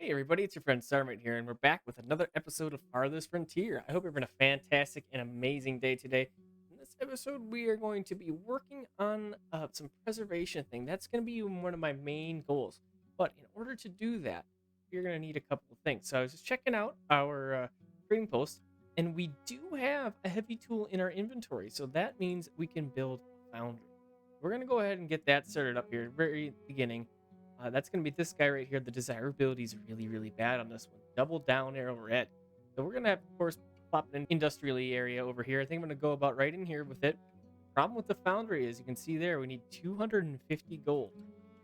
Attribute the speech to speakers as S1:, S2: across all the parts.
S1: Hey everybody, it's your friend Sarmate here, and we're back with another episode of Farthest Frontier. I hope you're having a fantastic and amazing day today. In this episode, we are going to be working on some preservation thing. That's going to be one of my main goals. But in order to do that, you're going to need a couple of things. So I was just checking out our trading post, and we do have a heavy tool in our inventory. So that means we can build a foundry. We're going to go ahead and get that started up here, very beginning. That's going to be this guy right here. The desirability is really, really bad on this one. Double down arrow red. So we're going to have, of course, plop an industrial area over here. I think I'm going to go about right in here with it. Problem with the foundry is you can see there, we need 250 gold.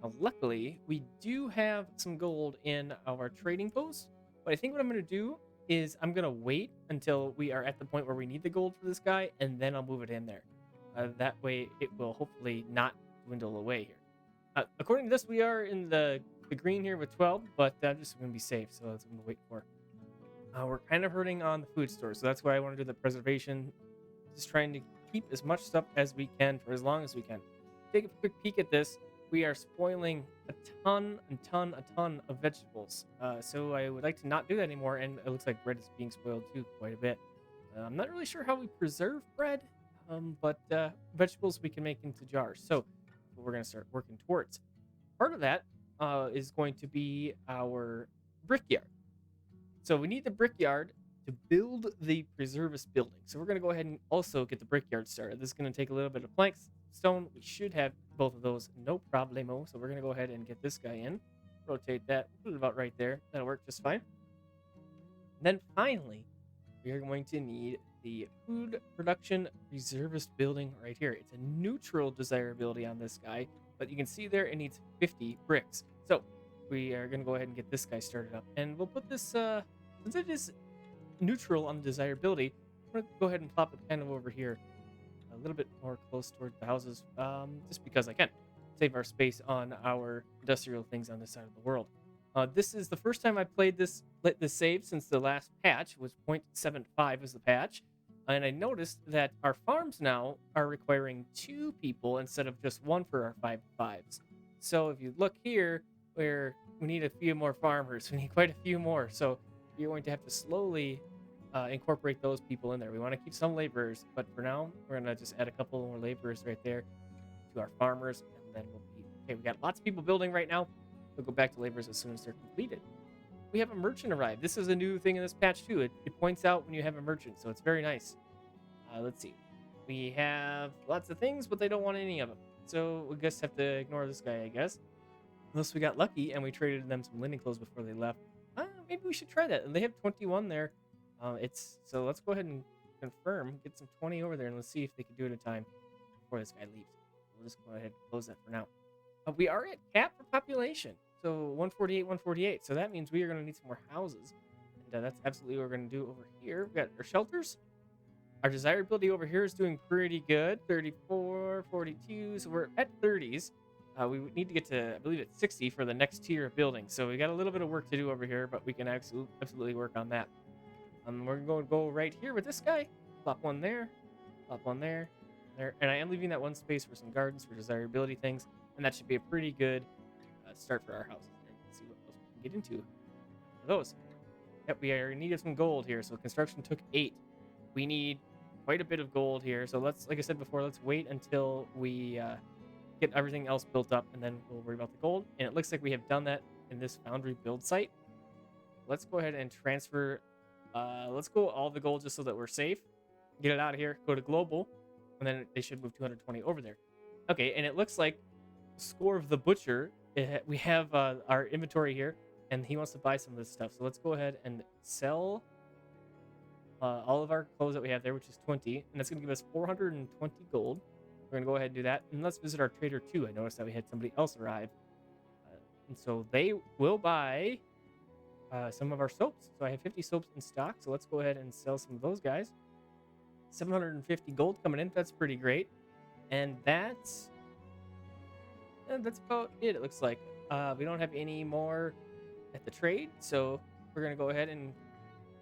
S1: Now, luckily, we do have some gold in our trading post. But I think what I'm going to do is I'm going to wait until we are at the point where we need the gold for this guy, and then I'll move it in there. That way, it will hopefully not dwindle away here. According to this, we are in the green here with 12, but I'm just going to be safe, so that's what I'm going to wait for. We're kind of hurting on the food store, so that's why I want to do the preservation. Just trying to keep as much stuff as we can for as long as we can. Take a quick peek at this. We are spoiling a ton of vegetables. So I would like to not do that anymore, and it looks like bread is being spoiled too quite a bit. I'm not really sure how we preserve bread, but vegetables we can make into jars. So we're going to start working towards. Part of that is going to be our brickyard. So we need the brickyard to build the Reservist building. So we're going to go ahead and also get the brickyard started. This is going to take a little bit of plank stone. We should have both of those, no problemo. So we're going to go ahead and get this guy in. Rotate that, put it about right there. That'll work just fine. And then finally, we are going to need the food production Reservist building right here. It's a neutral desirability on this guy, but you can see there it needs 50 bricks. So we are going to go ahead and get this guy started up, and we'll put this since it is neutral on the desirability, I'm going to go ahead and plop it kind of over here a little bit more close towards the houses, just because I can save our space on our industrial things on this side of the world. This is the first time I played this save since the last patch, was 0.75 was the patch. And I noticed that our farms now are requiring 2 people instead of just 1 for our 5x5s. So if you look here, where we need a few more farmers, we need quite a few more. So you're going to have to slowly incorporate those people in there. We want to keep some laborers, but for now, we're going to just add a couple more laborers right there to our farmers, and then we'll be okay. We got lots of people building right now. We'll go back to laborers as soon as they're completed. We have a merchant arrive. This is a new thing in this patch too. It points out when you have a merchant, so it's very nice. Let's see. We have lots of things, but they don't want any of them. So we just have to ignore this guy, I guess. Unless we got lucky and we traded them some linen clothes before they left. Maybe we should try that. And they have 21 there. So let's go ahead and confirm. Get some 20 over there, and let's see if they can do it in time before this guy leaves. We'll just go ahead and close that for now. We are at cap for population. So 148, 148. So that means we are going to need some more houses. And that's absolutely what we're going to do over here. We've got our shelters. Our desirability over here is doing pretty good. 34, 42. So we're at 30s. We need to get to, I believe it's 60 for the next tier of buildings. So we got a little bit of work to do over here, but we can absolutely work on that. We're going to go right here with this guy. Plop one there. Plop one there. There. And I am leaving that one space for some gardens for desirability things. And that should be a pretty good start for our houses. Let's see what else we can get into for those. Yep, we are in need of some gold here. So construction took 8. We need quite a bit of gold here. So let's, like I said before, let's wait until we get everything else built up, and then we'll worry about the gold. And it looks like we have done that in this foundry build site. Let's go ahead and transfer. Let's go all the gold just so that we're safe. Get it out of here. Go to global, and then they should move 220 over there. Okay, and it looks like Score of the Butcher. We have our inventory here, and he wants to buy some of this stuff. So let's go ahead and sell all of our clothes that we have there, which is 20, and that's going to give us 420 gold. We're going to go ahead and do that. And let's visit our trader too. I noticed that we had somebody else arrive. And so they will buy some of our soaps. So I have 50 soaps in stock. So let's go ahead and sell some of those guys. 750 gold coming in. That's pretty great. And that's about it, it looks like. We don't have any more at the trade. So we're going to go ahead and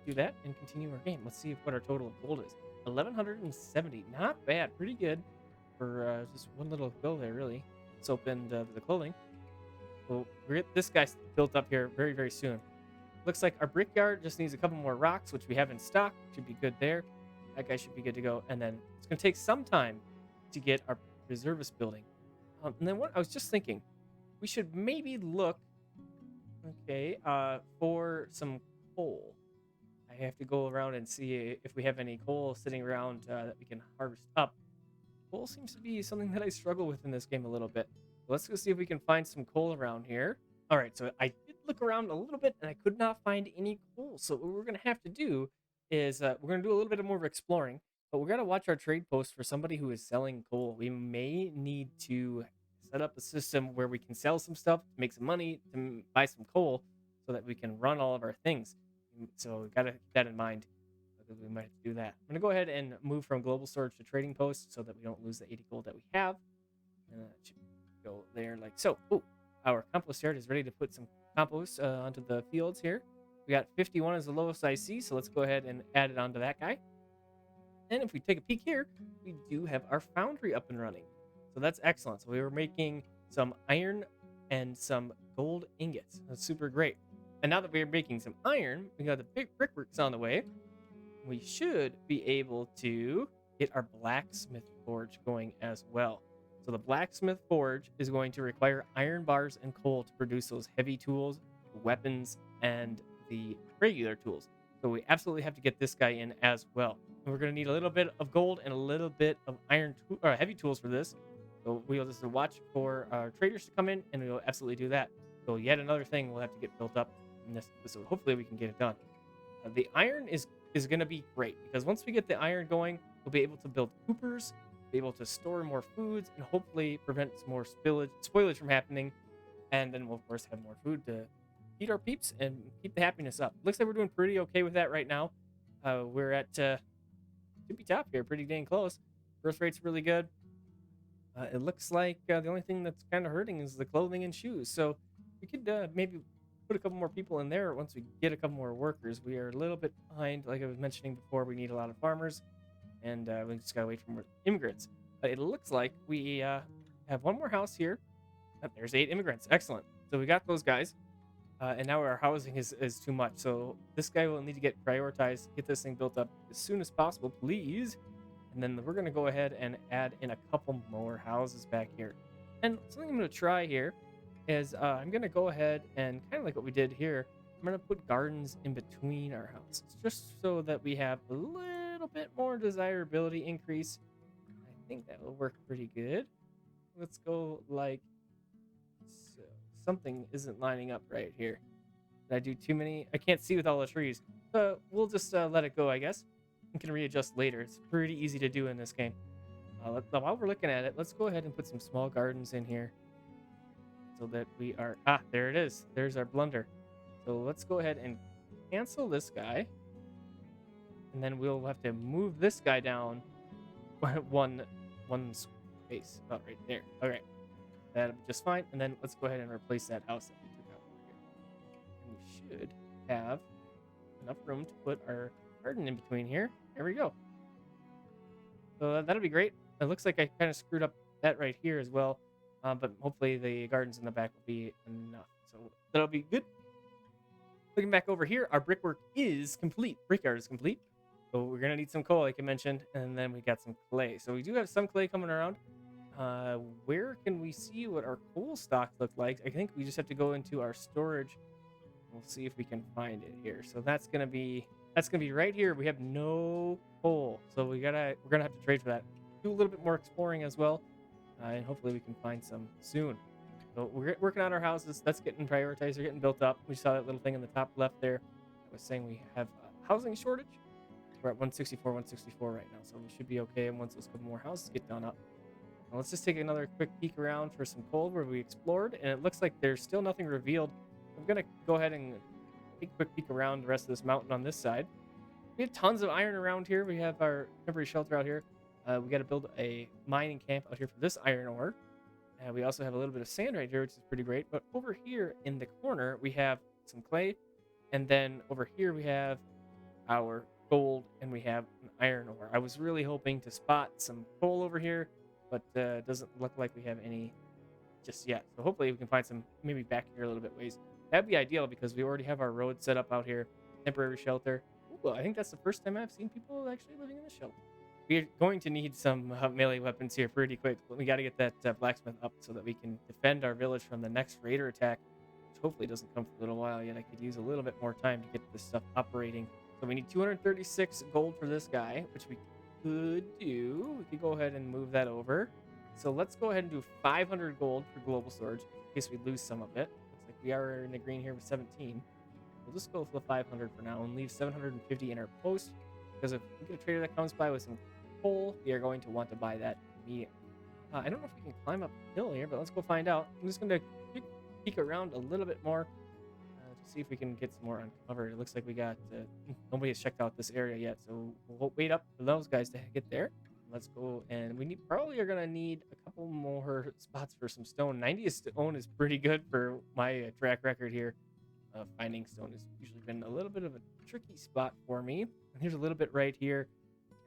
S1: do that and continue our game. Let's see what our total of gold is. 1170. Not bad. Pretty good. For just one little bill there, really. Let's open the clothing. We'll get this guy built up here very, very soon. Looks like our brickyard just needs a couple more rocks, which we have in stock. Should be good there. That guy should be good to go. And then it's going to take some time to get our reservist building. And then what I was just thinking, we should maybe look, okay, for some coal. I have to go around and see if we have any coal sitting around that we can harvest up. Coal seems to be something that I struggle with in this game a little bit. Let's go see if we can find some coal around here. All right, so I did look around a little bit and I could not find any coal. So what we're going to have to do is we're going to do a little bit more of exploring, but we're going to watch our trade post for somebody who is selling coal. We may need to set up a system where we can sell some stuff, make some money, to buy some coal so that we can run all of our things. So we got to keep that in mind. We might have to do that. I'm going to go ahead and move from global storage to trading post so that we don't lose the 80 gold that we have. And that should go there like so. Oh, our compost yard is ready to put some compost onto the fields here. We got 51 as the lowest I see, so let's go ahead and add it onto that guy. And if we take a peek here, we do have our foundry up and running. So that's excellent. So we were making some iron and some gold ingots. That's super great. And now that we're making some iron, we got the big brickworks on the way. We should be able to get our Blacksmith Forge going as well. So the Blacksmith Forge is going to require iron bars and coal to produce those heavy tools, weapons, and the regular tools. So we absolutely have to get this guy in as well. And we're going to need a little bit of gold and a little bit of heavy tools for this. So we'll just watch for our traders to come in, and we'll absolutely do that. So yet another thing we'll have to get built up in this episode. Hopefully we can get it done. The iron is going to be great because once we get the iron going, we'll be able to build coopers, be able to store more foods, and hopefully prevent some more spoilage from happening. And then we'll, of course, have more food to feed our peeps and keep the happiness up. Looks like we're doing pretty okay with that right now. We're at tippy top here, pretty dang close. Birth rate's really good. It looks like the only thing that's kind of hurting is the clothing and shoes. So we could maybe put a couple more people in there once we get a couple more workers. We are a little bit behind, like I was mentioning before. We need a lot of farmers, and we just gotta wait for more immigrants. But it looks like we have one more house here. There's 8 immigrants. Excellent. So we got those guys, and now our housing is too much. So this guy will need to get prioritized, get this thing built up as soon as possible, please. And then we're gonna go ahead and add in a couple more houses back here. And something I'm gonna try here is I'm going to go ahead and kind of like what we did here, I'm going to put gardens in between our houses just so that we have a little bit more desirability increase. I think that will work pretty good. Let's go like so. Something isn't lining up right here. Did I do too many? I can't see with all the trees. But we'll just let it go, I guess. We can readjust later. It's pretty easy to do in this game. While we're looking at it, let's go ahead and put some small gardens in here. So that we are, there it is. There's our blunder. So let's go ahead and cancel this guy. And then we'll have to move this guy down one space. Oh, right there. Okay. That'll be just fine. And then let's go ahead and replace that house that we took out here. And we should have enough room to put our garden in between here. There we go. So that'll be great. It looks like I kind of screwed up that right here as well. But hopefully the gardens in the back will be enough. So that'll be good. Looking back over here, our brickwork is complete. Brickyard is complete. So we're going to need some coal, like I mentioned. And then we got some clay. So we do have some clay coming around. Where can we see what our coal stock look like? I think we just have to go into our storage. We'll see if we can find it here. So that's going to be right here. We have no coal. So we're going to have to trade for that. Do a little bit more exploring as well. And hopefully we can find some soon. So we're working on our houses. That's getting prioritized. They're getting built up. We saw that little thing in the top left there. I was saying we have a housing shortage. We're at 164 right now. So we should be okay. And once those couple more houses get done up. Now let's just take another quick peek around for some coal where we explored. And it looks like there's still nothing revealed. I'm going to go ahead and take a quick peek around the rest of this mountain on this side. We have tons of iron around here. We have our temporary shelter out here. We got to build a mining camp out here for this iron ore. And we also have a little bit of sand right here, which is pretty great. But over here in the corner, we have some clay. And then over here, we have our gold and we have an iron ore. I was really hoping to spot some coal over here, but it doesn't look like we have any just yet. So hopefully we can find some maybe back here a little bit ways. That'd be ideal because we already have our road set up out here. Temporary shelter. Ooh, I think that's the first time I've seen people actually living in the shelter. We're going to need some melee weapons here pretty quick. But we got to get that blacksmith up so that we can defend our village from the next raider attack, which hopefully doesn't come for a little while yet. I could use a little bit more time to get this stuff operating. So we need 236 gold for this guy, which we could do. We could go ahead and move that over. So let's go ahead and do 500 gold for global storage in case we lose some of it. Looks like we are in the green here with 17. We'll just go for the 500 for now and leave 750 in our post, because if we get a trader that comes by with some coal, we are going to want to buy that immediately. I don't know if we can climb up the hill here, but let's go find out. I'm just going to peek around a little bit more to see if we can get some more uncovered. It looks like we got nobody has checked out this area yet, so we'll wait up for those guys to get there. Let's go, and we probably are going to need a couple more spots for some stone. 90 stone is pretty good for my track record here. Finding stone has usually been a little bit of a tricky spot for me. And here's a little bit right here.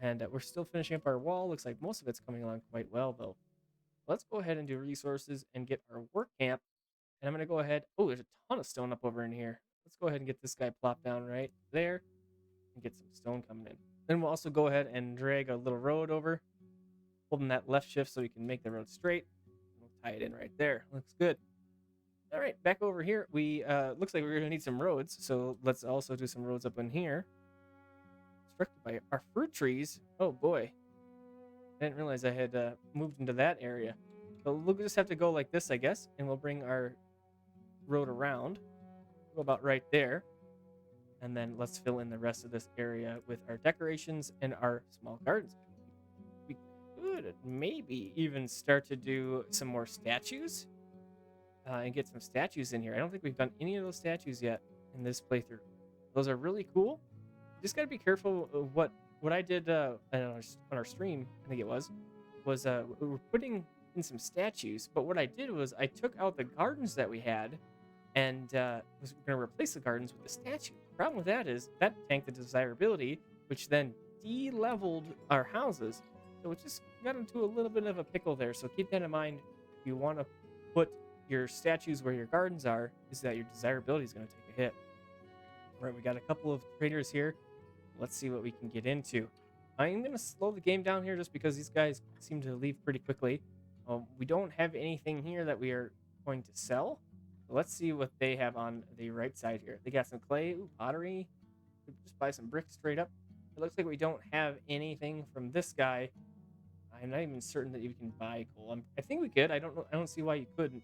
S1: And we're still finishing up our wall. Looks like most of it's coming along quite well, though. Let's go ahead and do resources and get our work camp. And I'm going to go ahead. Oh, there's a ton of stone up over in here. Let's go ahead and get this guy plopped down right there and get some stone coming in. Then we'll also go ahead and drag a little road over, holding that left shift so we can make the road straight. We'll tie it in right there. Looks good. All right, back over here. We looks like we're going to need some roads. So let's also do some roads up in here. Obstructed by our fruit trees. Oh boy, I didn't realize I had moved into that area. So we'll just have to go like this, I guess, and we'll bring our road around. Go about right there, and then let's fill in the rest of this area with our decorations and our small gardens. We could maybe even start to do some more statues and get some statues in here. I don't think we've done any of those statues yet in this playthrough. Those are really cool. Just got to be careful of what I did on our stream, I think it was we were putting in some statues, but what I did was I took out the gardens that we had and was going to replace the gardens with the statue. The problem with that is that tanked the desirability, which then de-leveled our houses. So it just got into a little bit of a pickle there. So keep that in mind if you want to put your statues where your gardens are, is that your desirability is going to take a hit. All right, we got a couple of traders here. Let's see what we can get into. I'm going to slow the game down here just because these guys seem to leave pretty quickly. We don't have anything here that we are going to sell. So let's see what they have on the right side here. They got some clay, pottery. We could just buy some bricks straight up. It looks like we don't have anything from this guy. I'm not even certain that you can buy coal. I think we could. I don't see why you couldn't.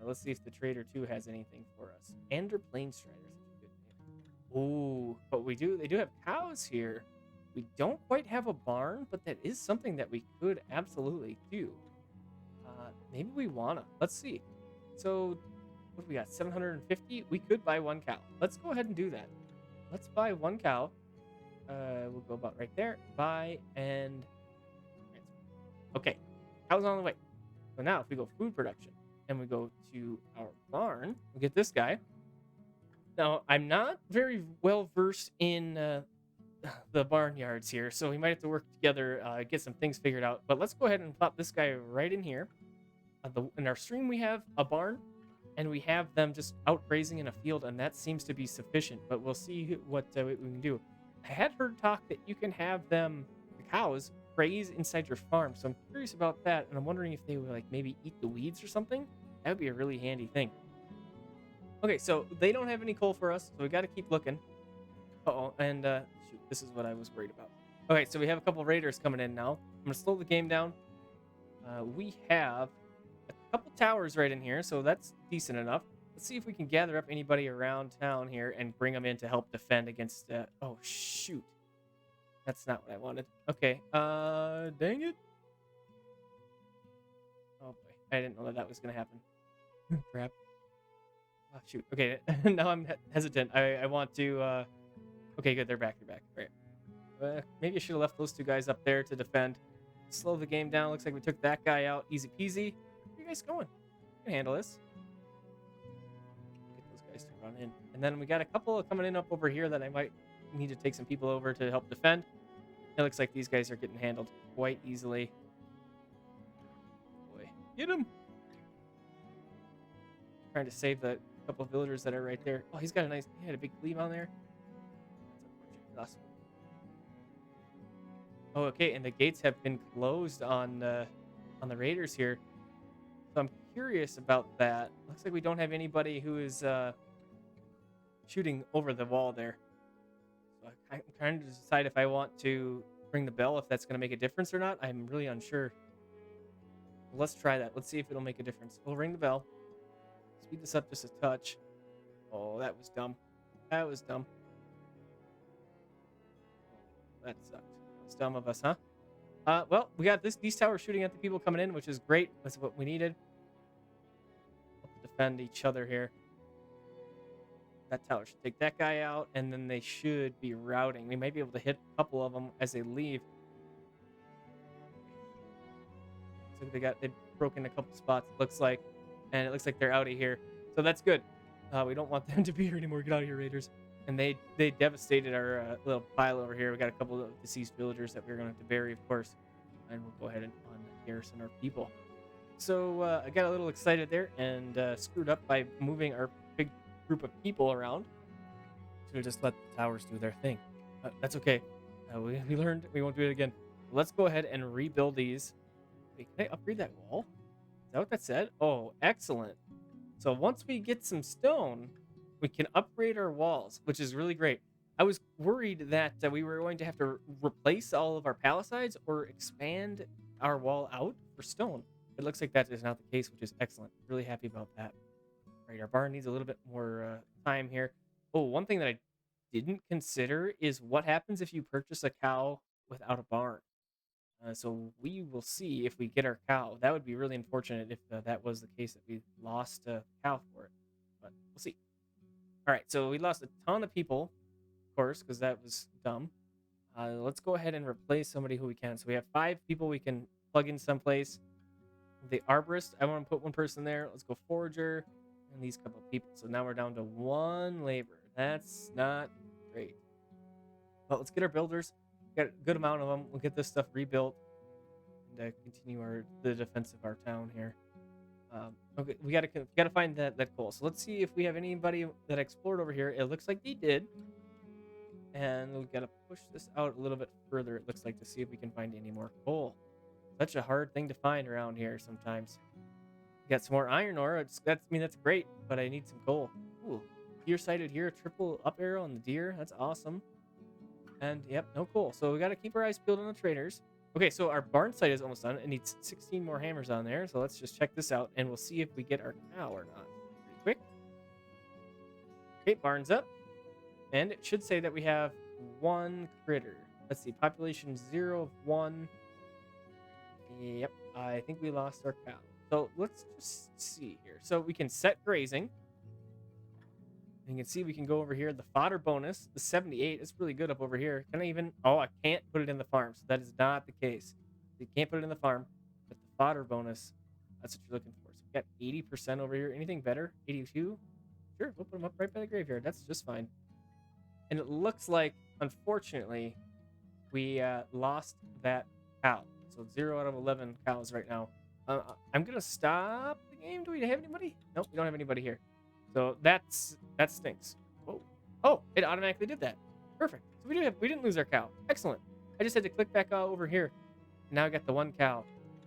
S1: Let's see if the trader 2 has anything for us. Ander Plain Strider. Ooh, but they do have cows here. We don't quite have a barn, but that is something that we could absolutely do. Maybe we wanna. Let's see. So, what do we got? 750? We could buy one cow. Let's go ahead and do that. Let's buy one cow. We'll go about right there. Buy and... Okay, cow's on the way. So now, if we go food production, and we go to our barn, we'll get this guy. Now, I'm not very well versed in the barnyards here, so we might have to work together, get some things figured out. But let's go ahead and plop this guy right in here. In our stream, we have a barn, and we have them just out grazing in a field, and that seems to be sufficient. But we'll see what we can do. I had heard talk that you can have the cows, graze inside your farm, so I'm curious about that, and I'm wondering if they would like maybe eat the weeds or something. That would be a really handy thing. Okay, so they don't have any coal for us, so we got to keep looking. Uh-oh, and shoot, this is what I was worried about. Okay, so we have a couple raiders coming in now. I'm going to slow the game down. We have a couple towers right in here, so that's decent enough. Let's see if we can gather up anybody around town here and bring them in to help defend against... oh, shoot. That's not what I wanted. Okay, dang it. Oh, boy. I didn't know that was going to happen. Crap. Oh, shoot. Okay, now I'm hesitant. I want to... Okay, good. They're back. They're back. All right. Maybe I should have left those two guys up there to defend. Slow the game down. Looks like we took that guy out. Easy peasy. Where are you guys going? You can handle this. Get those guys to run in. And then we got a couple coming in up over here that I might need to take some people over to help defend. It looks like these guys are getting handled quite easily. Boy. Get him! Trying to save the couple of villagers that are right there. Oh, he had a big cleave on there. That's unfortunate. Oh, okay, and the gates have been closed on the raiders here. So I'm curious about that. Looks like we don't have anybody who is shooting over the wall there. So I'm trying to decide if I want to ring the bell, if that's going to make a difference or not. I'm really unsure. Let's try that. Let's see if it'll make a difference. We'll ring the bell. Speed this up just a touch. Oh, that was dumb. That was dumb. That sucked. That was dumb of us, huh? Well, we got these towers shooting at the people coming in, which is great. That's what we needed. We'll defend each other here. That tower should take that guy out, and then they should be routing. We might be able to hit a couple of them as they leave. So they broke in a couple spots, it looks like, and it looks like they're out of here. So that's good. We don't want them to be here anymore. Get out of here, raiders. And they devastated our little pile over here. We got a couple of deceased villagers that we're going to have to bury, of course. And we'll go ahead and garrison our people. So I got a little excited there and screwed up by moving our big group of people around. Should have just let the towers do their thing. That's okay. We learned. We won't do it again. Let's go ahead and rebuild these. Wait, can I upgrade that wall? Is that what that said? Oh, excellent. So once we get some stone, we can upgrade our walls, which is really great. I was worried that we were going to have to replace all of our palisades or expand our wall out for stone. It looks like that is not the case, which is excellent. Really happy about that. All right, our barn needs a little bit more time here. Oh, one thing that I didn't consider is what happens if you purchase a cow without a barn. So we will see if we get our cow. That would be really unfortunate if that was the case, that we lost a cow for it. But we'll see. All right, so we lost a ton of people, of course, because that was dumb. Let's go ahead and replace somebody who we can. So we have 5 people we can plug in someplace. The arborist, I want to put one person there. Let's go forger and these couple of people. So now we're down to 1 laborer. That's not great. But let's get our builders. Got a good amount of them. We'll get this stuff rebuilt and continue the defense of our town here. Okay, we gotta find that coal. So let's see if we have anybody that explored over here. It looks like they did, and we gotta push this out a little bit further. It looks like, to see if we can find any more coal. Such a hard thing to find around here sometimes. Got some more iron ore. That's great, but I need some coal. Ooh, deer sighted here. Triple up arrow on the deer. That's awesome. And yep, no coal. So we got to keep our eyes peeled on the traders. Okay, so our barn site is almost done. It needs 16 more hammers on there. So let's just check this out, and we'll see if we get our cow or not. Pretty quick. Okay, barn's up. And it should say that we have 1 critter. Let's see, population 0 of 1. Yep, I think we lost our cow. So let's just see here. So we can set grazing. You can see we can go over here. The fodder bonus, the 78, is really good up over here. Can I even... Oh, I can't put it in the farm. So that is not the case. You can't put it in the farm. But the fodder bonus, that's what you're looking for. So we got 80% over here. Anything better? 82? Sure, we'll put them up right by the graveyard. That's just fine. And it looks like, unfortunately, we lost that cow. So 0 out of 11 cows right now. I'm going to stop the game. Do we have anybody? Nope, we don't have anybody here. So that stinks. Whoa. Oh, it automatically did that. Perfect. So we didn't lose our cow. Excellent. I just had to click back over here. Now I got the 1 cow.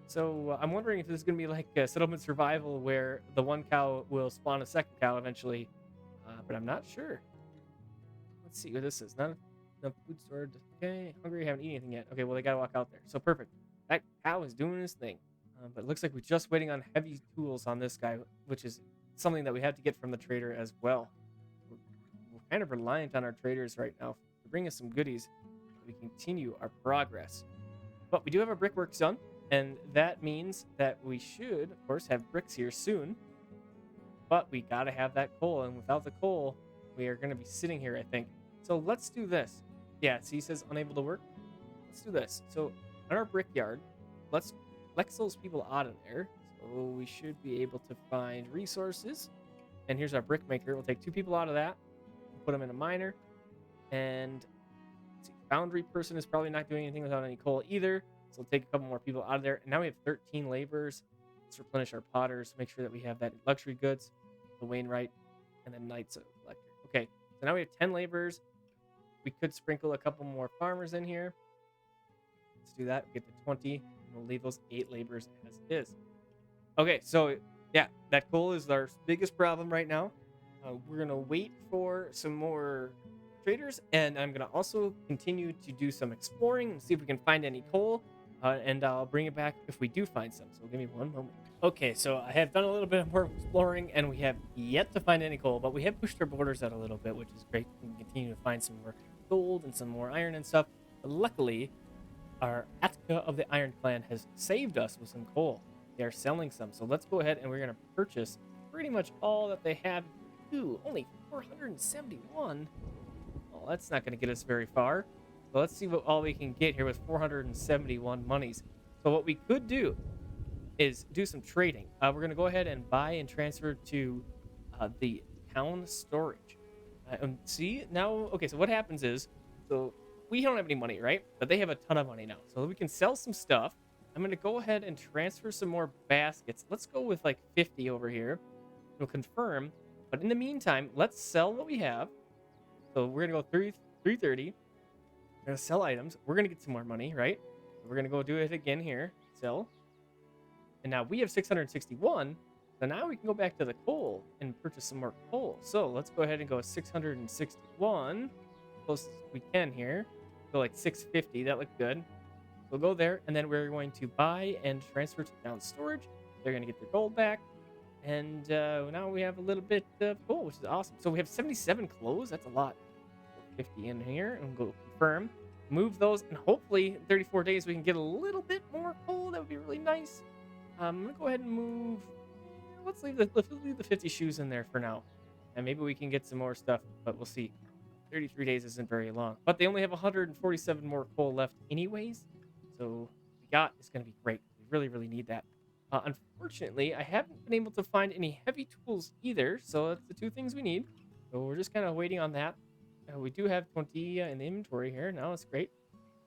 S1: So I'm wondering if this is going to be like a settlement survival where the 1 cow will spawn a 2nd cow eventually. But I'm not sure. Let's see what this is. Not a food store. Okay. Hungry. Haven't eaten anything yet. Okay, well, they got to walk out there. So perfect. That cow is doing his thing. But it looks like we're just waiting on heavy tools on this guy, which is something that we have to get from the trader as well. We're kind of reliant on our traders right now to bring us some goodies so we continue our progress. But we do have our brickworks done, and that means that we should, of course, have bricks here soon. But we got to have that coal, and without the coal, we are going to be sitting here, I think. So let's do this. Yeah, see, he says unable to work. Let's do this. So on our brickyard, let's flex those people out of there. So we should be able to find resources. And here's our brick maker. We'll take 2 people out of that, put them in a miner. And let's see, foundry person is probably not doing anything without any coal either. So we'll take a couple more people out of there. And now we have 13 laborers. Let's replenish our potters, make sure that we have that luxury goods. The Wainwright. and then Knights of Electric. Okay, so now we have 10 laborers. We could sprinkle a couple more farmers in here. Let's do that. Get to 20. And we'll leave those 8 laborers as is. Okay, so yeah, that coal is our biggest problem right now. We're going to wait for some more traders, and I'm going to also continue to do some exploring and see if we can find any coal, and I'll bring it back if we do find some. So give me one moment. Okay, so I have done a little bit more exploring, and we have yet to find any coal, but we have pushed our borders out a little bit, which is great. We can continue to find some more gold and some more iron and stuff. But luckily, our Attica of the Iron Clan has saved us with some coal. They are selling some, so let's go ahead and we're going to purchase pretty much all that they have. Ooh, only 471. Well, that's not going to get us very far. So let's see what all we can get here with 471 monies. So what we could do is do some trading. We're going to go ahead and buy and transfer to the town storage. And see, now, okay, so what happens is, so we don't have any money, right? But they have a ton of money now. So we can sell some stuff. I'm going to go ahead and transfer some more baskets. Let's go with like 50 over here. We'll confirm. But in the meantime, let's sell what we have. So we're going to go 330. We're going to sell items. We're going to get some more money, right? So we're going to go do it again here. Sell. And now we have 661. So now we can go back to the coal and purchase some more coal. So let's go ahead and go 661. Close as we can here. Go like 650. That looked good. We'll go there, and then we're going to buy and transfer to down storage. They're going to get their gold back. And now we have a little bit of gold, which is awesome. So we have 77 clothes. That's a lot. 50 in here, and we'll go confirm. Move those, and hopefully in 34 days we can get a little bit more coal. That would be really nice. I'm going to go ahead and move. Let's leave the 50 shoes in there for now. And maybe we can get some more stuff, but we'll see. 33 days isn't very long. But they only have 147 more coal left anyways. So what we got is going to be great. We really, really need that. Unfortunately, I haven't been able to find any heavy tools either. So that's the two things we need. So we're just kind of waiting on that. We do have 20 in the inventory here. Now that's great.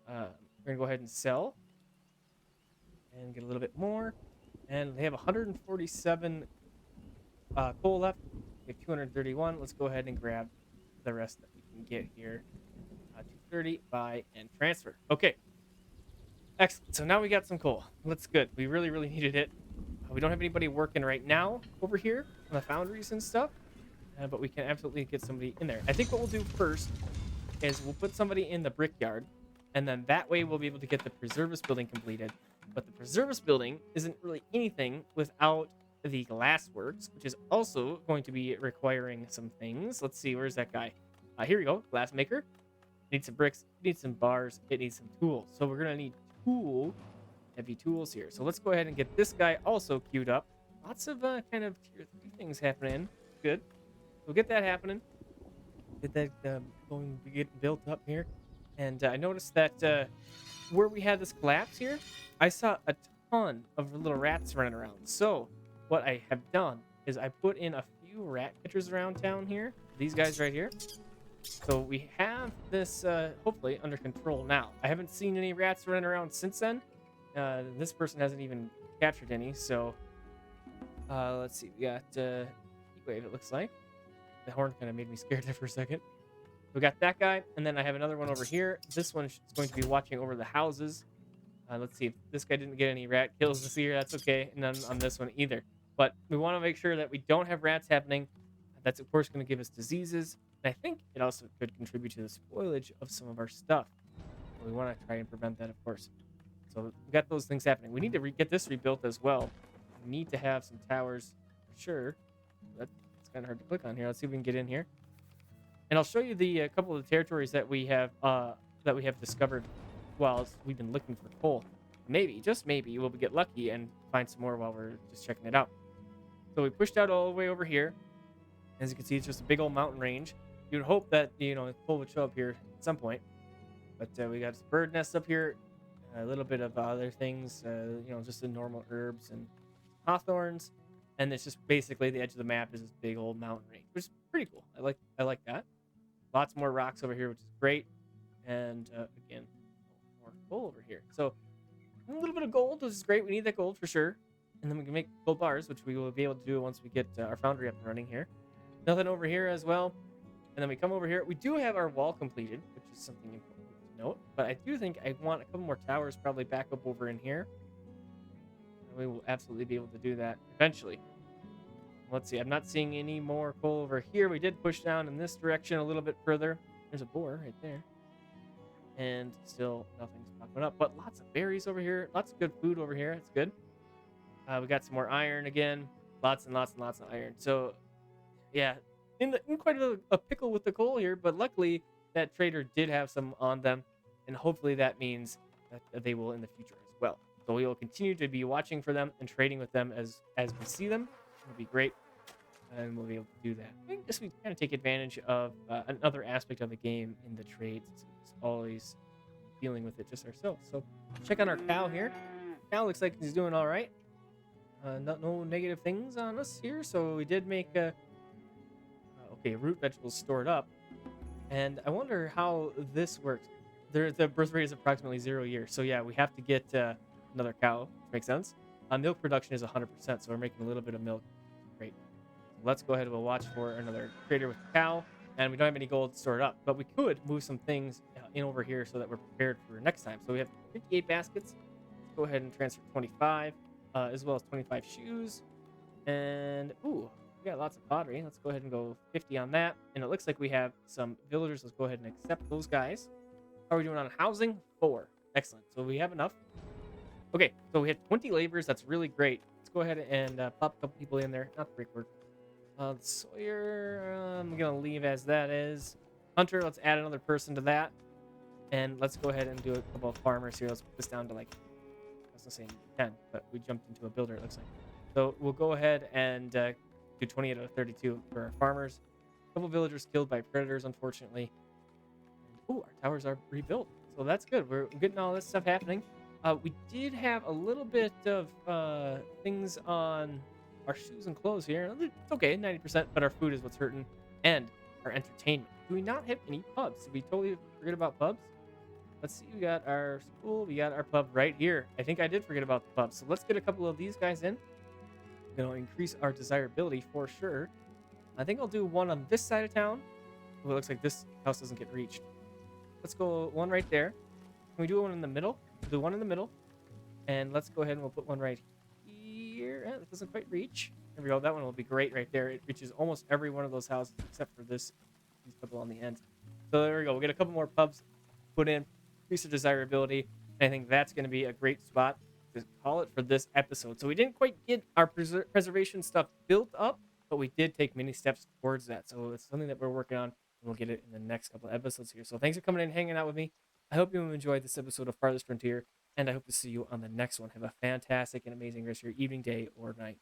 S1: We're going to go ahead and sell. And get a little bit more. And they have 147 coal left. We have 231. Let's go ahead and grab the rest that we can get here. 230, buy, and transfer. Okay. Excellent. So now we got some coal. That's good. We really, really needed it. We don't have anybody working right now over here on the foundries and stuff, but we can absolutely get somebody in there. I think what we'll do first is we'll put somebody in the brickyard, and then that way we'll be able to get the Reservist building completed. But the Reservist building isn't really anything without the glassworks, which is also going to be requiring some things. Let's see, where's that guy? Here we go, glass maker. Needs some bricks, needs some bars, it needs some tools. So we're gonna need heavy tools here. So let's go ahead and get this guy also queued up. Lots of kind of tier 3 things happening. Good. We'll get that happening. Get that going to get built up here. And I noticed that where we had this collapse here, I saw a ton of little rats running around. So what I have done is I put in a few rat catchers around town here. These guys right here. So we have this hopefully under control now. I haven't seen any rats running around since then. This person hasn't even captured any. So let's see. We got heat wave, it looks like. The horn kind of made me scared there for a second. We got that guy, and then I have another one over here. This one is going to be watching over the houses. Let's see if this guy didn't get any rat kills this year. That's okay. And none on this one either. But we want to make sure that we don't have rats happening. That's, of course, going to give us diseases. And I think it also could contribute to the spoilage of some of our stuff. We want to try and prevent that, of course. So we got those things happening. We need to get this rebuilt as well. We need to have some towers for sure. That's kind of hard to click on here. Let's see if we can get in here. And I'll show you the couple of the territories that we have discovered while we've been looking for coal. Maybe, just maybe, we'll get lucky and find some more while we're just checking it out. So we pushed out all the way over here. As you can see, it's just a big old mountain range. You'd hope that, coal would show up here at some point. But we got bird nests up here, a little bit of other things, just the normal herbs and hawthorns. And it's just basically the edge of the map is this big old mountain range, which is pretty cool. I like that. Lots more rocks over here, which is great. And again, more coal over here. So a little bit of gold, which is great. We need that gold for sure. And then we can make gold bars, which we will be able to do once we get our foundry up and running here. Nothing over here as well. And then we come over here. We do have our wall completed, which is something important to note. But I do think I want a couple more towers probably back up over in here. And we will absolutely be able to do that eventually. Let's see. I'm not seeing any more coal over here. We did push down in this direction a little bit further. There's a boar right there. And still nothing's popping up. But lots of berries over here. Lots of good food over here. That's good. We got some more iron again. Lots and lots and lots of iron. So, yeah, in quite a pickle with the coal here. But luckily, that trader did have some on them. And hopefully that means that they will in the future as well. So we will continue to be watching for them and trading with them as we see them. It'll be great. And we'll be able to do that. I guess we kind of take advantage of another aspect of the game in the trades. It's always dealing with it just ourselves. So check on our cow here. Cow looks like he's doing all right. No negative things on us here. So we did make root vegetables stored up. And I wonder how this works. The birth rate is approximately 0 years. So yeah, we have to get another cow, which makes sense. Milk production is 100%, so we're making a little bit of milk. Great. So let's go ahead and we'll watch for another trader with the cow. And we don't have any gold stored up, but we could move some things in over here so that we're prepared for next time. So we have 58 baskets. Let's go ahead and transfer 25, as well as 25 shoes. And, ooh, we got lots of pottery. Let's go ahead and go 50 on that. And it looks like we have some villagers. Let's go ahead and accept those guys. How are we doing on housing? 4. Excellent. So we have enough. Okay, so we have 20 laborers. That's really great. Let's go ahead and pop a couple people in there. Not the break word. Sawyer, I'm going to leave as that is. Hunter, let's add another person to that. And let's go ahead and do a couple of farmers here. Let's put this down to like, I was going to say 10, but we jumped into a builder, it looks like. So we'll go ahead and do 28 out of 32 for our farmers. A couple villagers killed by predators, unfortunately. And, ooh, our towers are rebuilt. So that's good. We're getting all this stuff happening. We did have a little bit of things on our shoes and clothes here. It's okay, 90%, but our food is what's hurting. And our entertainment. Do we not have any pubs? Did we totally forget about pubs? Let's see, we got our school, we got our pub right here. I think I did forget about the pub. So let's get a couple of these guys in. It'll increase our desirability for sure. I think I'll do one on this side of town. Oh, it looks like this house doesn't get reached. Let's go one right there. Can we do one in the middle? We'll do one in the middle. And let's go ahead and we'll put one right here. It doesn't quite reach. There we go. That one will be great right there. It reaches almost every one of those houses except for these couple on the end. So there we go. We'll get a couple more pubs put in, increase the desirability. And I think that's going to be a great spot to call it for this episode. So we didn't quite get our preservation stuff built up, but we did take many steps towards that. So it's something that we're working on, and we'll get it in the next couple of episodes here. So thanks for coming in and hanging out with me. I hope you enjoyed this episode of Farthest Frontier, and I hope to see you on the next one. Have a fantastic and amazing rest of your evening, day, or night.